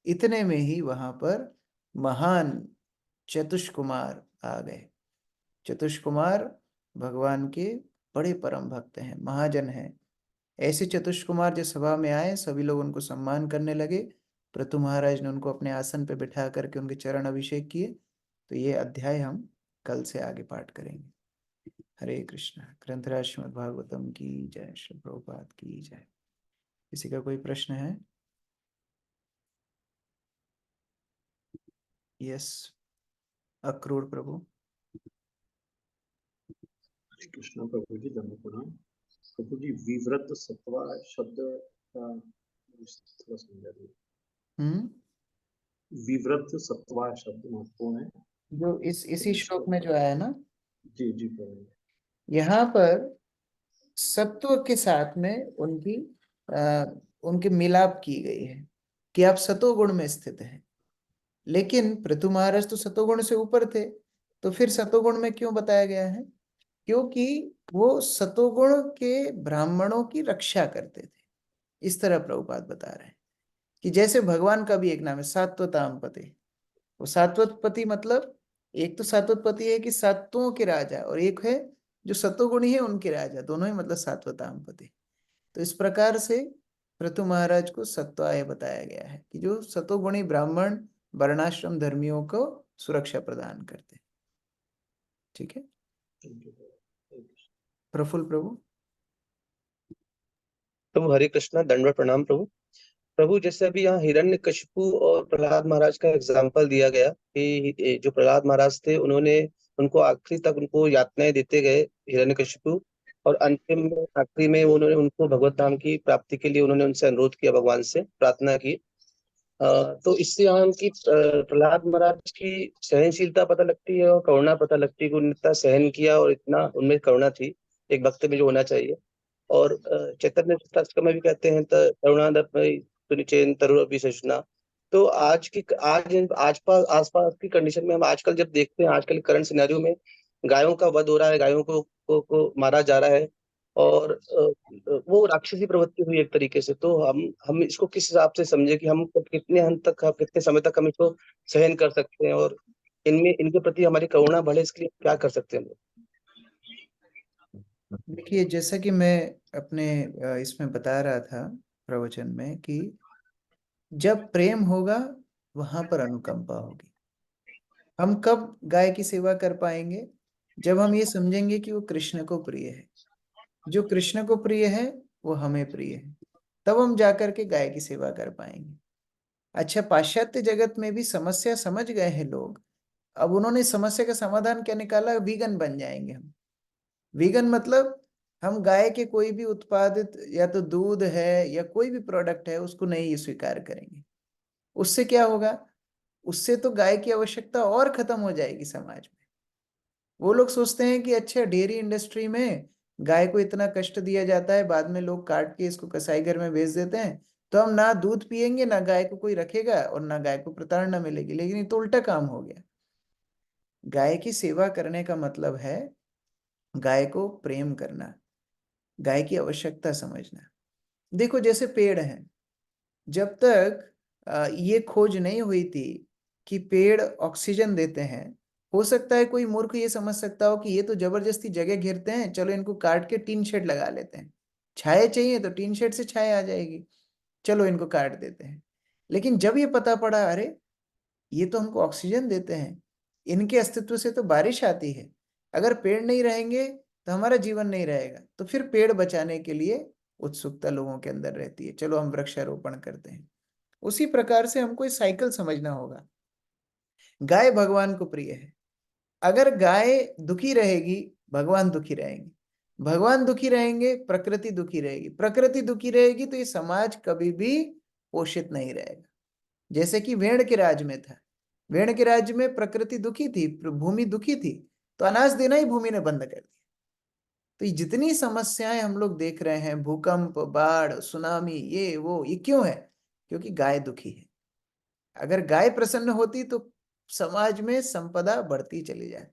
Speaker 1: इतने में ही वहां पर महान चतुष्कुमार आ गए। चतुष्कुमार भगवान के बड़े परम भक्त हैं, महाजन हैं। ऐसे चतुष्कुमार जो सभा में आए, सभी लोग उनको सम्मान करने लगे। पृथु महाराज ने उनको अपने आसन पर बिठा करके उनके चरण अभिषेक किए। तो ये अध्याय हम कल से आगे पाठ करेंगे। हरे कृष्ण। ग्रंथराज श्रीमद् भागवतम की जय, श्री प्रभुपाद की जय। किसी का कोई प्रश्न है? यस, अक्रूर प्रभु।
Speaker 2: हरे कृष्णा प्रभु जी, धन्यवाद प्रणाम। प्रभु जी, विवृत सत्वा शब्द का थोड़ा समझा दीजिए। विवृत सत्वा शब्द महत्वपूर्ण है,
Speaker 1: जो इसी श्लोक में जो आया ना,
Speaker 2: जी जी प्रभु।
Speaker 1: यहाँ पर सत्व के साथ में उनकी मिलाप की गई है कि आप सतोगुण में स्थित हैं। लेकिन पृथु महाराज तो सतोगुण से ऊपर थे, तो फिर सतोगुण में क्यों बताया गया है? क्योंकि वो सतोगुण के ब्राह्मणों की रक्षा करते थे। इस तरह प्रभुपाद बता रहे हैं कि जैसे भगवान का भी एक नाम है सात्वताम पति। वो सात्वत पति मतलब एक तो सात्वत पति है कि सात्वों के राजा, और एक है जो सतोगुणी है उनके राजा, दोनों ही मतलब सात्वताम पति। तो इस प्रकार से पृथु महाराज को सत्वाय बताया गया है कि जो सतोगुणी ब्राह्मण वर्णाश्रम धर्मियों को सुरक्षा प्रदान करते हैं। ठीक है प्रफुल्ल प्रभु।
Speaker 5: प्रभु हरे कृष्णा, दंडवत प्रणाम प्रभु। प्रभु जैसे अभी यहाँ हिरण्यकशिपु और प्रहलाद महाराज का एग्जाम्पल दिया गया कि जो प्रहलाद महाराज थे उन्होंने उनको आखिरी तक उनको यातनाएं देते गए हिरण्यकशिपु, और अंतिम में आखिरी में उन्होंने उनको भगवत धाम की प्राप्ति के लिए उन्होंने उनसे अनुरोध किया, भगवान से प्रार्थना की। तो इससे यहाँ उनकी प्रहलाद महाराज की सहनशीलता पता लगती है और करुणा पता लगती है कि उन्होंने इतना सहन किया और इतना उनमें करुणा थी, एक भक्त में जो होना चाहिए। और चैतन्य शास्त्र में भी कहते हैं करुणादपचेन तरु विशेषणा। तो आसपास की कंडीशन में हम आजकल जब देखते हैं, आजकल करंट सिनेरियो में गायों का वध हो रहा है, गायों को मारा जा रहा है, और वो राक्षसी प्रवृत्ति हुई एक तरीके से। तो हम इसको किस हिसाब से समझे कि हम कितने हद तक, कितने समय तक हम इसको सहन कर सकते हैं, और इनके प्रति हमारी करुणा बढ़े, इसके लिए क्या कर सकते हैं हम लोग?
Speaker 1: देखिए, जैसा कि मैं अपने इसमें बता रहा था प्रवचन में कि जब प्रेम होगा वहां पर अनुकंपा होगी। हम कब गाय की सेवा कर पाएंगे? जब हम ये समझेंगे कि वो कृष्ण को प्रिय है। जो कृष्ण को प्रिय है वो हमें प्रिय है, तब हम जाकर के गाय की सेवा कर पाएंगे। अच्छा, पाश्चात्य जगत में भी समस्या समझ गए हैं लोग। अब उन्होंने समस्या का समाधान क्या निकाला? वीगन बन जाएंगे हम। वीगन मतलब हम गाय के कोई भी उत्पादित, या तो दूध है या कोई भी प्रोडक्ट है, उसको नहीं स्वीकार करेंगे। उससे क्या होगा? उससे तो गाय की आवश्यकता और खत्म हो जाएगी समाज में। वो लोग सोचते हैं कि अच्छा, डेयरी इंडस्ट्री में गाय को इतना कष्ट दिया जाता है, बाद में लोग काट के इसको कसाई घर में बेच देते हैं, तो हम ना दूध पिएंगे, ना गाय को कोई रखेगा, और ना गाय को प्रताड़ना मिलेगी। लेकिन ये तो उल्टा काम हो गया। गाय की सेवा करने का मतलब है गाय को प्रेम करना, गाय की आवश्यकता समझना। देखो, जैसे पेड़ हैं, जब तक ये खोज नहीं हुई थी कि पेड़ ऑक्सीजन देते हैं, हो सकता है कोई मूर्ख ये समझ सकता हो कि ये तो जबरदस्ती जगह घेरते हैं, चलो इनको काट के टीन शेड लगा लेते हैं। छाया चाहिए तो टीन शेड से छाया आ जाएगी, चलो इनको काट देते हैं। लेकिन जब ये पता पड़ा, अरे ये तो हमको ऑक्सीजन देते हैं, इनके अस्तित्व से तो बारिश आती है, अगर पेड़ नहीं रहेंगे तो हमारा जीवन नहीं रहेगा, तो फिर पेड़ बचाने के लिए उत्सुकता लोगों के अंदर रहती है, चलो हम वृक्षारोपण करते हैं। उसी प्रकार से हमको इस साइकिल समझना होगा। गाय भगवान को प्रिय है। अगर गाय दुखी रहेगी, भगवान दुखी रहेंगे। भगवान दुखी रहेंगे, प्रकृति दुखी रहेगी। प्रकृति दुखी रहेगी तो ये समाज कभी भी पोषित नहीं रहेगा। जैसे कि वेण के राज्य में था, वेण के राज्य में प्रकृति दुखी थी, भूमि दुखी थी, तो अनाज देना ही भूमि ने बंद कर दिया। तो ये जितनी समस्याएं हम लोग देख रहे हैं, भूकंप, बाढ़, सुनामी, ये वो, ये क्यों है? क्योंकि गाय दुखी है। अगर गाय प्रसन्न होती तो समाज में संपदा बढ़ती चली जाती।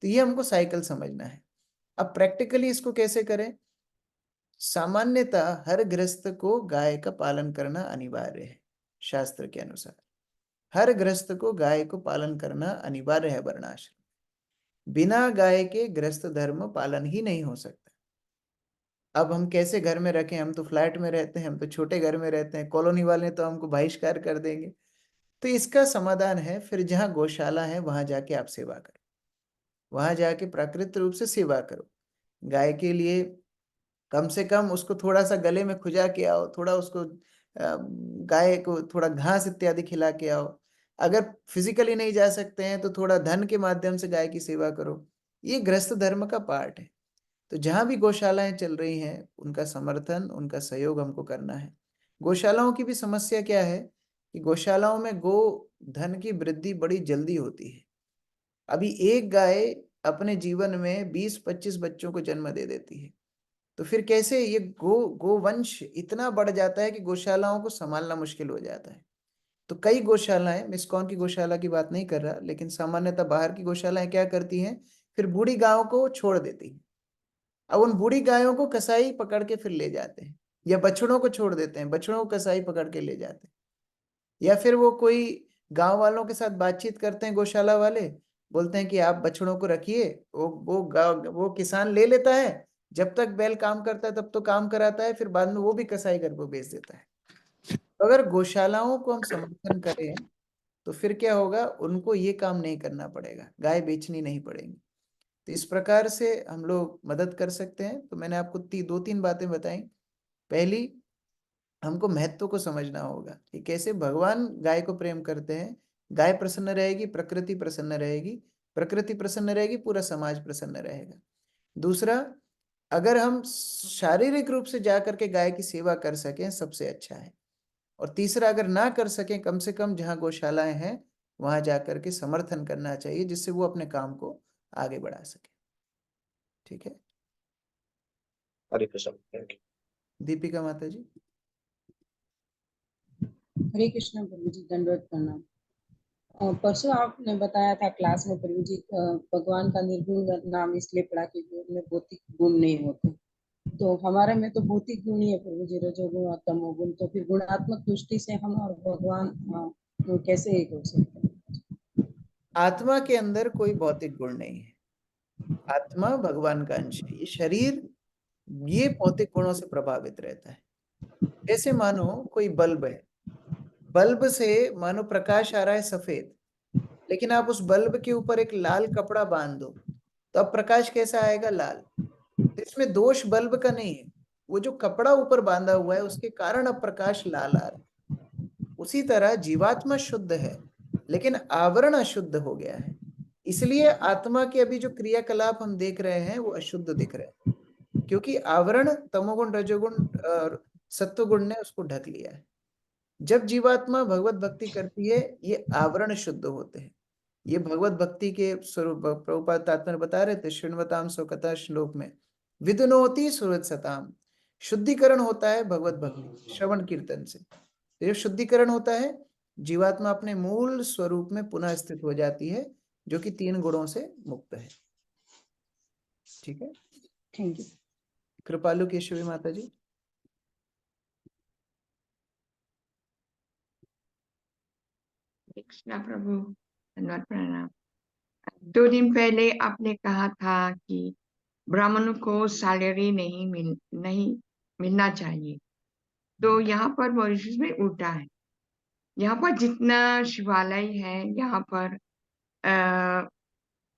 Speaker 1: तो ये हमको साइकिल समझना है। अब प्रैक्टिकली इसको कैसे करें? सामान्यतः हर गृहस्थ को गाय का पालन करना अनिवार्य है। शास्त्र के अनुसार हर गृहस्थ को गाय को पालन करना अनिवार्य है वर्णाश्रम। बिना गाय के गृहस्थ धर्म पालन ही नहीं हो सकता। अब हम कैसे घर में रखें? हम तो फ्लैट में रहते हैं, हम तो छोटे घर में रहते हैं, कॉलोनी वाले तो हमको बहिष्कार कर देंगे। तो इसका समाधान है, फिर जहाँ गौशाला है वहां जाके आप सेवा करो, वहां जाके प्राकृतिक रूप से सेवा करो। गाय के लिए कम से कम उसको थोड़ा सा गले में खुजा के आओ, थोड़ा उसको गाय को थोड़ा घास इत्यादि खिला के आओ। अगर फिजिकली नहीं जा सकते हैं तो थोड़ा धन के माध्यम से गाय की सेवा करो। ये गृहस्थ धर्म का पार्ट है। तो जहां भी गौशालाएं चल रही हैं उनका समर्थन, उनका सहयोग हमको करना है। गौशालाओं की भी समस्या क्या है कि गौशालाओं में गो धन की वृद्धि बड़ी जल्दी होती है। अभी एक गाय अपने जीवन में 20-25 बच्चों को जन्म दे देती है। तो फिर कैसे ये गोवंश इतना बढ़ जाता है कि गौशालाओं को संभालना मुश्किल हो जाता है। तो कई गौशालाएं, मिस्कॉन की गौशाला की बात नहीं कर रहा, लेकिन सामान्यतः बाहर की गौशालाएं क्या करती हैं, फिर बूढ़ी गायों को छोड़ देती हैं। अब उन बूढ़ी गायों को कसाई पकड़ के फिर ले जाते हैं, या बछड़ों को छोड़ देते हैं, बछड़ों को कसाई पकड़ के ले जाते हैं। या फिर वो कोई गांव वालों के साथ बातचीत करते हैं, गौशाला वाले बोलते हैं कि आप बछड़ों को रखिए, वो किसान ले लेता है, जब तक बैल काम करता है तब तो काम कराता है, फिर बाद में वो भी कसाई घर को बेच देता है। तो अगर गौशालाओं को हम समर्थन करें तो फिर क्या होगा, उनको ये काम नहीं करना पड़ेगा, गाय बेचनी नहीं पड़ेगी। तो इस प्रकार से हम लोग मदद कर सकते हैं। तो मैंने आपको 2-3 बातें बताई। पहली, हमको महत्व को समझना होगा कि कैसे भगवान गाय को प्रेम करते हैं। गाय प्रसन्न रहेगी, प्रकृति प्रसन्न रहेगी, प्रकृति प्रसन्न रहेगी, पूरा समाज प्रसन्न रहेगा। दूसरा, अगर हम शारीरिक रूप से जाकर के गाय की सेवा कर सकें सबसे अच्छा है। और तीसरा, अगर ना कर सकें, कम से कम जहाँ गौशालाएं हैं वहां जाकर के समर्थन करना चाहिए, जिससे वो अपने काम को आगे बढ़ा सके। ठीक है,
Speaker 5: हरे कृष्ण। Thank you.
Speaker 1: दीपिका माता जी।
Speaker 12: हरे कृष्ण प्रभु जी, दंडवत प्रणाम। परसों आपने बताया था क्लास में प्रभु जी, भगवान का निर्गुण नाम इसलिए पढ़ा क्योंकि उनमें भौतिक गुण नहीं होते। तो हमारे में तो भौतिक गुण ही है प्रभु जी, रजोगुण और तमोगुण। तो फिर गुणात्मक दृष्टि से हम और भगवान तो कैसे एक हो सकते हैं?
Speaker 1: आत्मा के अंदर कोई भौतिक गुण नहीं है। आत्मा भगवान का अंश है। ये शरीर ये भौतिक गुणों से प्रभावित रहता है। जैसे मानो कोई बल्ब है, बल्ब से मानो प्रकाश आ रहा है सफेद, लेकिन आप उस बल्ब के ऊपर एक लाल कपड़ा बांध दो तो अब प्रकाश कैसा आएगा, लाल। तो इसमें दोष बल्ब का नहीं है, वो जो कपड़ा ऊपर बांधा हुआ है उसके कारण अब प्रकाश लाल आ रहा है। उसी तरह जीवात्मा शुद्ध है लेकिन आवरण अशुद्ध हो गया है, इसलिए आत्मा के अभी जो क्रियाकलाप हम देख रहे हैं वो अशुद्ध दिख रहे हैं, क्योंकि आवरण तमोगुण, रजोगुण और सत्वगुण ने उसको ढक लिया है। जब जीवात्मा भगवत भक्ति करती है ये आवरण शुद्ध होते हैं। ये भगवत भक्ति के स्वरूप प्रभुपाद तात्पर्य बता रहे थे, शृण्वताम स्वकथा श्लोक में, विदुनोति सुहृद सताम। शुद्धिकरण होता है भगवत भक्ति श्रवण कीर्तन से। तो जब शुद्धिकरण होता है, जीवात्मा अपने मूल स्वरूप में पुनः स्थित हो जाती है, जो कि 3 गुणों से मुक्त है। ठीक है,
Speaker 12: थैंक यू।
Speaker 1: कृपालु केशवी माता जी।
Speaker 18: कृष्णा प्रभु, धन्यवाद, प्रणाम। 2 दिन पहले आपने कहा था कि ब्राह्मणों को सैलरी नहीं मिलना चाहिए। तो यहाँ पर मॉरिशस में उल्टा है। यहाँ पर जितना शिवालय है यहाँ पर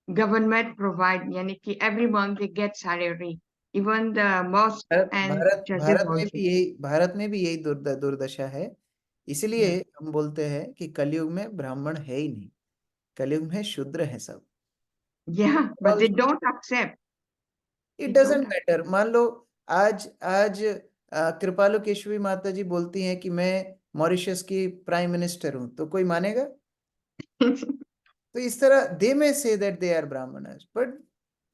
Speaker 18: गवर्नमेंट प्रोवाइड, यानी कि every month they get salary, even the mosque and churches also.
Speaker 1: Bharat में भी यही दुर्दशा है। इसलिए हम बोलते हैं कि कलयुग में ब्राह्मण है ही नहीं, कलयुग में शूद्र है सब।
Speaker 18: But they don't accept.
Speaker 1: It doesn't matter. मान लो आज आज कृपालु केशवी माता जी बोलती हैं कि मैं मॉरिशस की प्राइम मिनिस्टर हूं, तो कोई मानेगा? तो इस तरह they may say that they are Brahmanas, but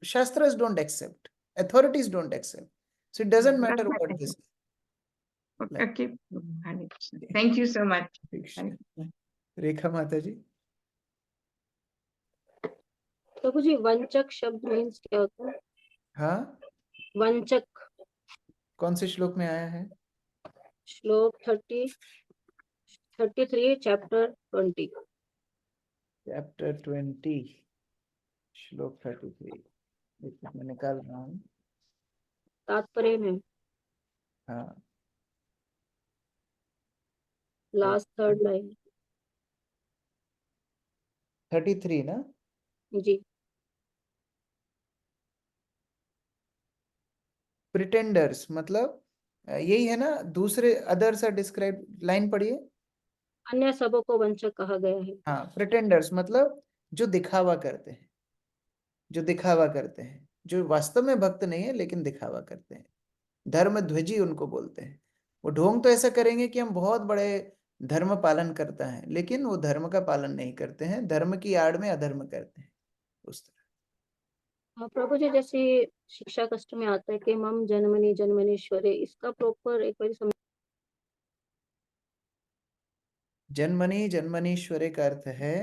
Speaker 1: shastras don't accept, authorities don't accept, so it doesn't matter what this.
Speaker 18: Okay, thank you so much.
Speaker 1: Rekha माता जी।
Speaker 10: प्रभु जी, वंचक शब्द मीन्स क्या होता है?
Speaker 1: हाँ,
Speaker 10: वंचक
Speaker 1: कौन से श्लोक में आया है?
Speaker 10: श्लोक 33 चैप्टर 20
Speaker 1: श्लोक 33 मैं निकाल रहा हूँ।
Speaker 10: तात्पर्य में
Speaker 1: हाँ,
Speaker 10: लास्ट 3rd लाइन
Speaker 1: 33 ना
Speaker 10: जी।
Speaker 1: प्रिटेंडर्स मतलब यही है ना, दूसरे अदर्स आर डिस्क्राइब। लाइन पढ़िए।
Speaker 10: अन्य सबों को वंचक कहा गया है।
Speaker 1: हाँ, प्रिटेंडर्स मतलब जो दिखावा करते हैं, जो दिखावा करते हैं, जो वास्तव में भक्त नहीं है लेकिन दिखावा करते हैं, धर्मध्वजी उनको बोलते हैं। वो ढोंग तो ऐसा करेंगे कि हम बहुत बड़े धर्म पालन करता है, लेकिन वो धर्म का पालन नहीं करते हैं, धर्म की आड़ में अधर्म करते हैं, उस तरह।
Speaker 10: प्रभु जी, जैसे शिक्षा कष्ट में आता है कि मम जन्मनि जन्मनीश्वरे, इसका प्रॉपर एक बार समझ।
Speaker 1: जन्मनि जन्मनीश्वरे का अर्थ है,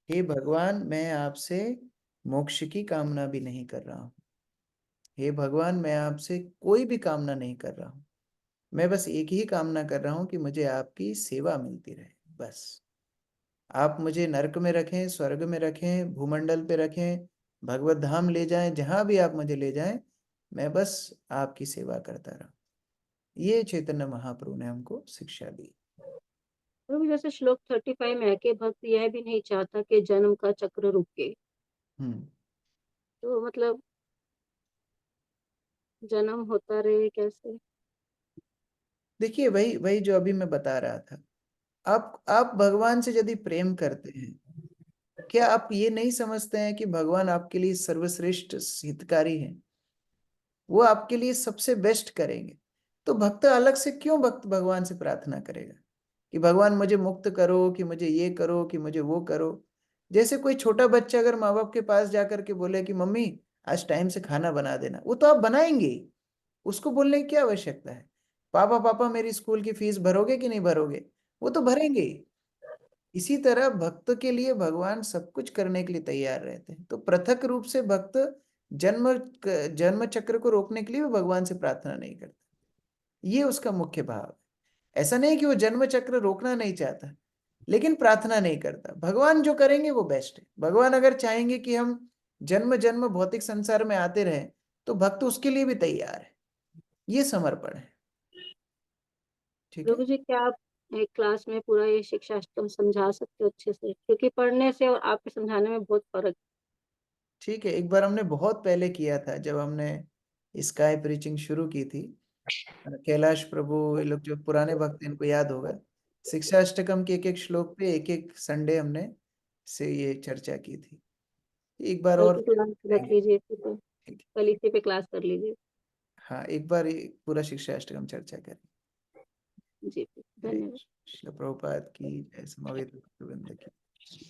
Speaker 1: हे भगवान मैं आपसे मोक्ष की कामना भी नहीं कर रहा हूँ। हे भगवान मैं आपसे कोई भी कामना नहीं कर रहा हूँ, मैं बस एक ही कामना कर रहा हूँ कि मुझे आपकी सेवा मिलती रहे, बस। आप मुझे नरक में रखें, स्वर्ग में रखें, भूमंडल पे रखें, भगवत धाम ले जाएं, जहां भी आप मुझे ले जाएं, मैं बस आपकी सेवा करता रहूं। ये चैतन्य महाप्रभु ने हमको शिक्षा दी।
Speaker 10: प्रभु जैसे श्लोक 35 में है कि भक्त यह भी नहीं चाहता कि जन्म का चक्र रुके, तो मतलब जन्म होता रहे कैसे?
Speaker 1: देखिए, वही वही जो अभी मैं बता रहा था, आप भगवान से यदि प्रेम करते हैं, क्या आप ये नहीं समझते हैं कि भगवान आपके लिए सर्वश्रेष्ठ हितकारी हैं, वो आपके लिए सबसे बेस्ट करेंगे? तो भक्त अलग से क्यों भक्त भगवान से प्रार्थना करेगा कि भगवान मुझे मुक्त करो, कि मुझे ये करो, कि मुझे वो करो? जैसे कोई छोटा बच्चा अगर माँ बाप के पास जाकर के बोले कि मम्मी आज टाइम से खाना बना देना, वो तो आप बनाएंगे ही, उसको बोलने की क्या आवश्यकता है? पापा पापा मेरी स्कूल की फीस भरोगे कि नहीं भरोगे? वो तो भरेंगे ही। इसी तरह भक्त के लिए भगवान सब कुछ करने के लिए तैयार रहते हैं। तो पृथक रूप से भक्त जन्म जन्म चक्र को रोकने के लिए भी भगवान से प्रार्थना नहीं करता। ये उसका मुख्य भाव है। ऐसा नहीं कि वो जन्म चक्र रोकना नहीं चाहता, लेकिन प्रार्थना नहीं करता। भगवान जो करेंगे वो बेस्ट है। भगवान अगर चाहेंगे कि हम जन्म जन्म भौतिक संसार में आते रहें, तो भक्त उसके लिए भी तैयार है। ये समर्पण है। ठीक है।
Speaker 10: प्रभु जी, क्या आप एक क्लास में पूरा ये शिक्षाष्टकम समझा सकते हो अच्छे से? क्योंकि पढ़ने से और आपके समझाने में बहुत फर्क।
Speaker 1: ठीक है, एक बार हमने बहुत पहले किया था, जब हमने स्काई प्रीचिंग शुरू की थी। कैलाश प्रभु, ये लोग जो पुराने भक्त हैं, इनको याद होगा, शिक्षा अष्टकम के एक एक श्लोक पे एक एक संडे हमने से ये चर्चा की थी। एक बार
Speaker 10: कल
Speaker 1: और
Speaker 10: की क्लास रख लीजिए, तो
Speaker 1: ठीक है।
Speaker 10: कल इसी पे क्लास कर लीजिए।
Speaker 1: हाँ, एक बार ये पूरा शिक्षा अष्टकम चर्चा करें।
Speaker 10: जी,
Speaker 1: जय
Speaker 10: धन्यवाद।
Speaker 1: श्री प्रभुपाद की जय, समवेत भक्तवृंद की।